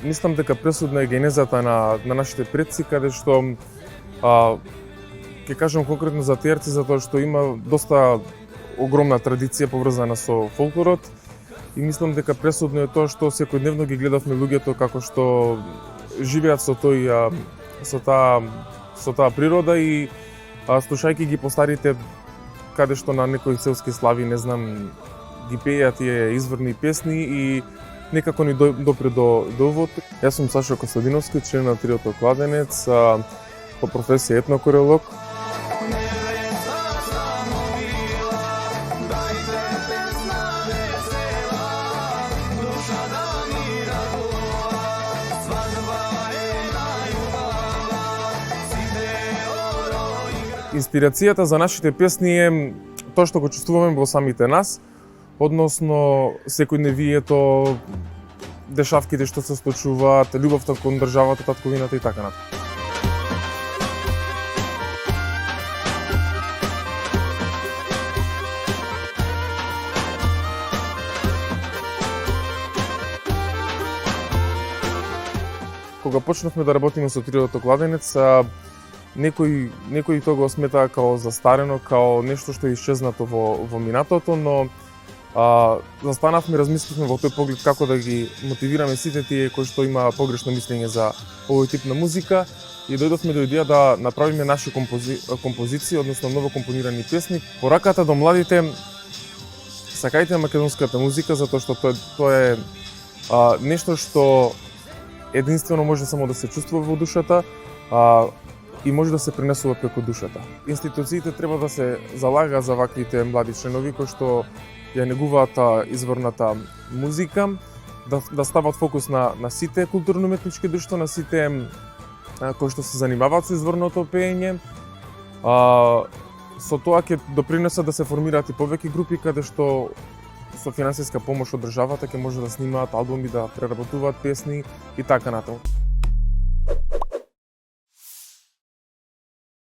мислам дека пресудна е генезата на нашите предци, каде што ќе кажам конкретно за теарци, затоа што има доста огромна традиција поврзана со фолклорот и мислам дека пресудно е тоа што секојдневно ги гледавме луѓето како што живеат со таа природа и слушајќи ги постарите каде што на некои селски слави, не знам, ги пееат тие изворни песни и некако ни допре до овото. Јас сум Сашо Костадиновски, член на триото Кладенец, по професија етнокорелог. Инспирацијата за нашите песни е тоа што го чувствуваме во самите нас, односно секојдневието, дешавките што се случуваат, љубовта кон државата, татковината и така натаму. Кога почнавме да работиме со триото Кладенец, некои тоа го сметаа као застарено, као нешто што е исчезнато во минатото, но застанавме и размисливме во тој поглед како да ги мотивираме сите тие кои што има погрешно мислење за овој тип на музика и дојдовме до идеја да направиме наши композиции, односно ново компонирани песни. Пораката до младите: сакајте македонската музика затоа што тоа е нешто што единствено може само да се чувствува во душата и може да се пренесува преку душата. Институциите треба да се залагаат за ваквите млади членови кои што ја негуваат изворната музика, да стават фокус на сите културно-уметнички друштва, на сите кои што се занимаваат со изворното пеење. Со тоа ќе допринесат да се формираат и повеќе групи каде што со финансиска помош од државата ќе може да снимаат албуми, да преработуваат песни и така натаму.